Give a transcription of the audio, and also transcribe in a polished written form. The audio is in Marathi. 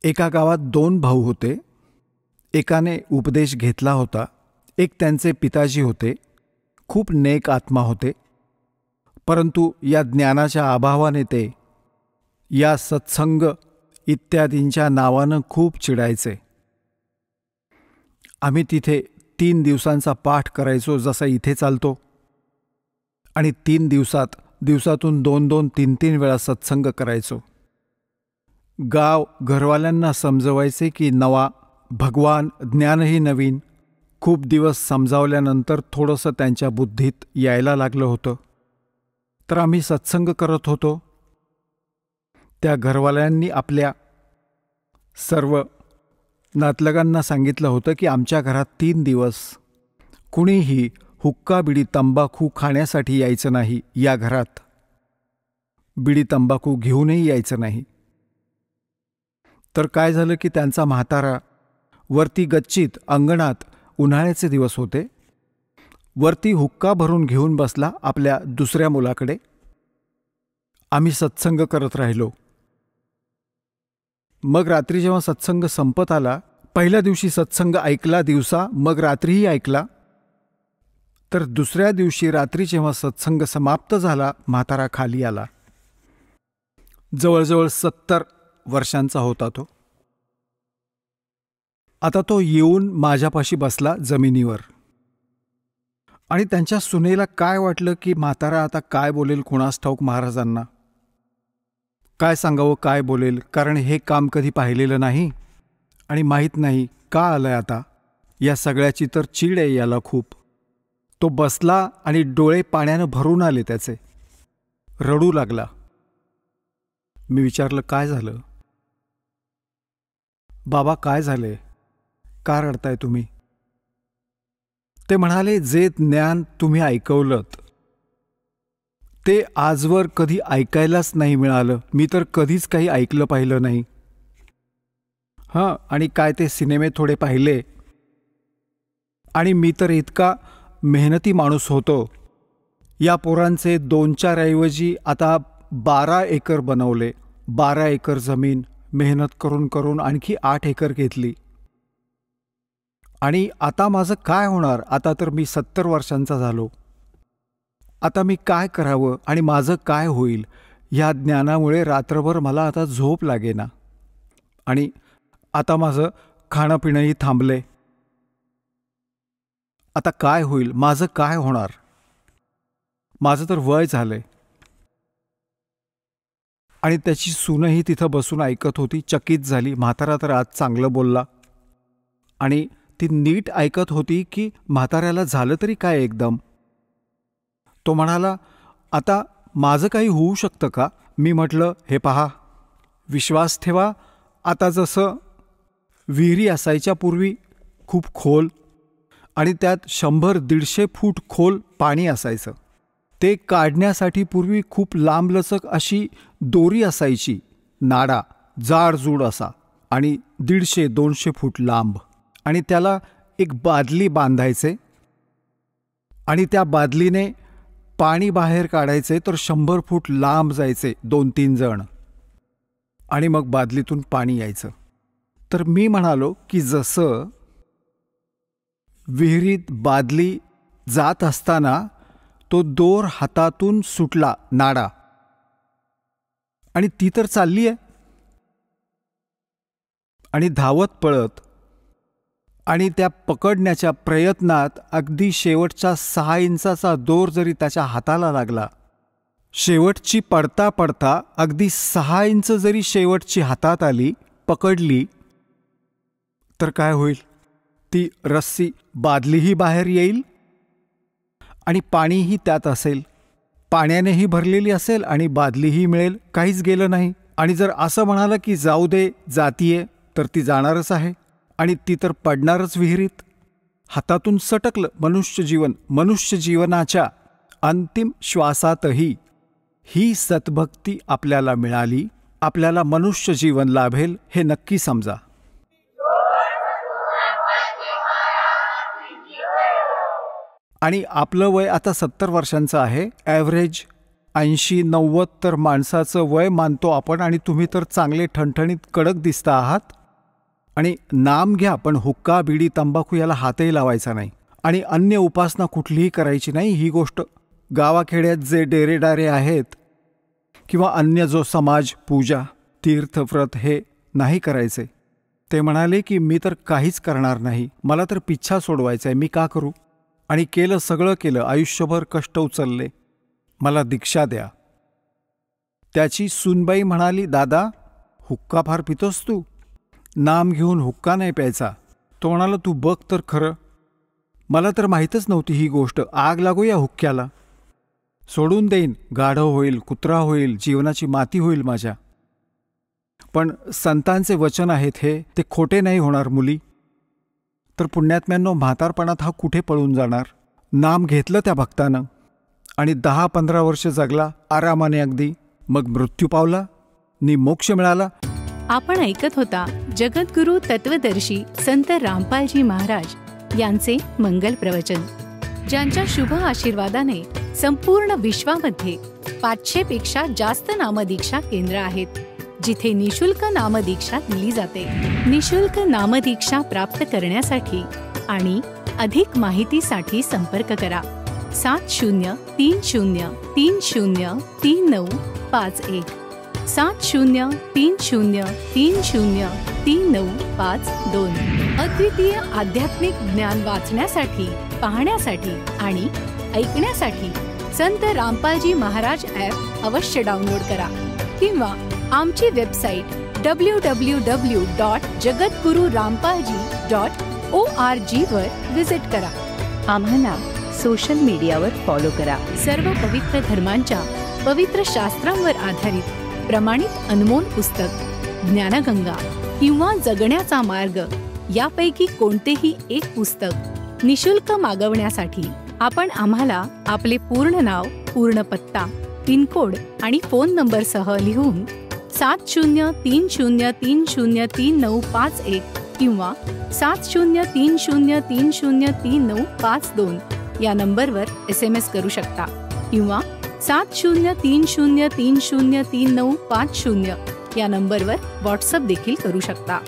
एका गावात दोन भाऊ होते. एकाने उपदेश घेतला होता. एक त्यांचे पिताजी होते. खूप नेक आत्मा होते. परंतु या ज्ञानाच्या अभावाने ते या सत्संग इत्यादींच्या नावानं खूप चिडायचे. आम्ही तिथे 3 दिवसांचा पाठ करायचो, जसा इथे चालतो. आणि 3 दिवसातून 2-2, 3-3 वेळा सत्संग करायचो. गाव घरवाल्यांना समजवायचे की नवा भगवान, ज्ञानही नवीन. खूप दिवस समजावल्यानंतर थोडंसं त्यांच्या बुद्धीत यायला लागलं होतं. तर आम्ही सत्संग करत होतो. त्या घरवाल्यांनी आपल्या सर्व नातलगांना सांगितलं होतं की आमच्या घरात 3 दिवस कुणीही हुक्का बिडी तंबाखू खाण्यासाठी यायचं नाही. या घरात बिडी तंबाखू घेऊनही यायचं नाही. तर काय झालं की त्यांचा म्हातारा वरती गच्चीत अंगणात, उन्हाळ्याचे दिवस होते, वरती हुक्का भरून घेऊन बसला आपल्या दुसऱ्या मुलाकडे. आम्ही सत्संग करत राहिलो. मग रात्री जेव्हा सत्संग संपत आला, पहिल्या दिवशी सत्संग ऐकला दिवसा, मग रात्रीही ऐकला. तर दुसऱ्या दिवशी रात्री जेव्हा सत्संग समाप्त झाला, म्हातारा खाली आला. जवळजवळ 70 वर्षांचा होता तो. आता तो येऊन माझ्यापाशी बसला जमिनीवर. आणि त्यांच्या सुनेला काय वाटलं की म्हातारा आता काय बोलेल कुणास ठाऊक महाराजांना. काय सांगावं, काय बोलेल, कारण हे काम कधी पाहिलेलं नाही आणि माहीत नाही का आलंय आता. या सगळ्याची तर चीड आहे याला खूप. तो बसला आणि डोळे पाण्यानं भरून आले त्याचे. रडू लागला. मी विचारलं, काय झालं बाबा, काय झाले, का रडताय तुम्ही? ते म्हणाले, जे ज्ञान तुम्ही ऐकवलंत ते आजवर कधी ऐकायलाच नाही मिळालं. मी तर कधीच काही ऐकलं पाहिलं नाही. आणि काय ते सिनेमे थोडे पाहिले. आणि मी तर इतका मेहनती माणूस होतो. या पोरांचे 2-4 ऐवजी आता 12 एकर बनवले. 12 एकर जमीन मेहनत करून करून आणखी 8 एकर घेतली. आणि आता माझं काय होणार? आता तर मी 70 वर्षांचा झालो. आता मी काय करावं आणि माझं काय होईल? ह्या ज्ञानामुळे रात्रभर मला आता झोप लागेना. आणि आता माझं खाणं पिणंही थांबले. आता काय होईल? माझं काय होणार? माझं तर वय झालंय. आणि त्याची सूनही तिथं बसून ऐकत होती. चकित झाली. म्हातारा तर आज चांगलं बोलला. आणि ती नीट ऐकत होती की म्हाताऱ्याला झालं तरी काय एकदम. तो म्हणाला, आता माझं काही होऊ शकतं का? मी म्हटलं, हे पहा, विश्वास ठेवा. आता जसं विहिरी असायच्या पूर्वी खूप खोल, आणि त्यात 100-150 फूट खोल पाणी असायचं. ते काढण्यासाठी पूर्वी खूप लांबलचक अशी दोरी असायची, नाडा जाडजूड असा, आणि 150-200 फूट लांब. आणि त्याला एक बादली बांधायचे आणि त्या बादलीने पाणी बाहेर काढायचे. तर 100 फूट लांब जायचे 2-3 जण, आणि मग बादलीतून पाणी यायचं. तर मी म्हणालो की जसं विहिरीत बादली जात असताना तो दोर हातातून सुटला, नाडा, आणि ती तर चालली आहे आणि धावत पळत, आणि त्या पकडण्याच्या प्रयत्नात अगदी शेवटचा 6 इंचाचा दोर जरी त्याच्या हाताला लागला, शेवटची पडता पडता अगदी 6 इंच जरी शेवटची हातात आली, पकडली, तर काय होईल? ती रस्सी, बादलीही बाहेर येईल आणि पाणीही त्यात असेल. पाण्यानेही भरलेली असेल आणि बादलीही मिळेल. काहीच गेलं नाही. आणि जर असं म्हणालं की जाऊ दे, जातीये, तर ती जाणारच आहे आणि ती तर पडणारच विहिरीत. हातातून सटकलं मनुष्य जीवन. मनुष्य जीवनाच्या अंतिम श्वासातही ही सद्भक्ती आपल्याला मिळाली, आपल्याला मनुष्य जीवन लाभेल हे नक्की समजा. आणि आपलं वय आता 70 वर्षांचं आहे ॲव्हरेज. 80-90 तर माणसाचं वय मानतो आपण, आणि तुम्ही तर चांगले ठणठणीत कडक दिसता आहात. आणि नाम घ्या, पण हुक्का, बिडी, तंबाखू याला हातही लावायचा नाही. आणि अन्य उपासना कुठलीही करायची नाही. ही गोष्ट गावाखेड्यात जे डेरेडारे आहेत किंवा अन्य जो समाज, पूजा, तीर्थव्रत हे नाही करायचे. ते म्हणाले की मी तर काहीच करणार नाही, मला तर पिच्छा सोडवायचा आहे, मी का करू? आणि केलं, सगळं केलं, आयुष्यभर कष्ट उचलले, मला दीक्षा द्या. त्याची सूनबाई म्हणाली, दादा हुक्का फार पितोस तू, नाम घेऊन हुक्का नाही प्यायचा. तो म्हणाला, तू बघ तर खरं, मला तर माहीतच नव्हती ही गोष्ट, आग लागू या हुक्क्याला, सोडून देईन, गाढव होईल, कुत्रा होईल, जीवनाची माती होईल माझ्या. पण संतांचे वचन आहेत हे, ते खोटे नाही होणार मुली. तर पुण्यात्म्यांनो, म्हातारपणात हा कुठे पळून जाणार? नाम घेतलं त्या भक्तानं आणि 10-15 वर्ष जगला आरामाने अगदी, मग मृत्यू पावला नि मोक्ष मिळाला. आपण ऐकत होता जगद्गुरु तत्वदर्शी संत रामपालजी महाराज यांचे मंगल प्रवचन, ज्यांच्या शुभ आशीर्वादाने संपूर्ण विश्वामध्ये 500 पेक्षा जास्त नामदीक्षा केंद्र आहेत, जिथे निशुल्क नामदीक्षा दिली जाते. निशुल्क नामदीक्षा प्राप्त करण्यासाठी आणि अधिक माहितीसाठी संपर्क करा 7030303951 7030303952. अद्वितीय आध्यात्मिक ज्ञान वाचण्यासाठी, पाहण्यासाठी आणि ऐकण्यासाठी संत रामपालजी महाराज ॲप अवश्य डाउनलोड करा किंवा आमची वेबसाईट www.jagadgururampalji.org वर विजिट करा. आम्हाला सोशल मीडियावर फॉलो करा. सर्व पवित्र धर्मांच्या पवित्र शास्त्रांवर आधारित प्रमाणित अनमोल पुस्तक ज्ञानगंगा किंवा जगण्याचा मार्ग यापैकी कोणतेही एक पुस्तक निशुल्क मागवण्यासाठी आपण आम्हाला आपले पूर्ण नाव, पूर्ण पत्ता, पिनकोड आणि फोन नंबरसह लिहून 7030303951 किंवा 7030303952 या नंबरवर SMS करू शकता किंवा 7030303950 या नंबरवर व्हॉट्सअप देखील करू शकता.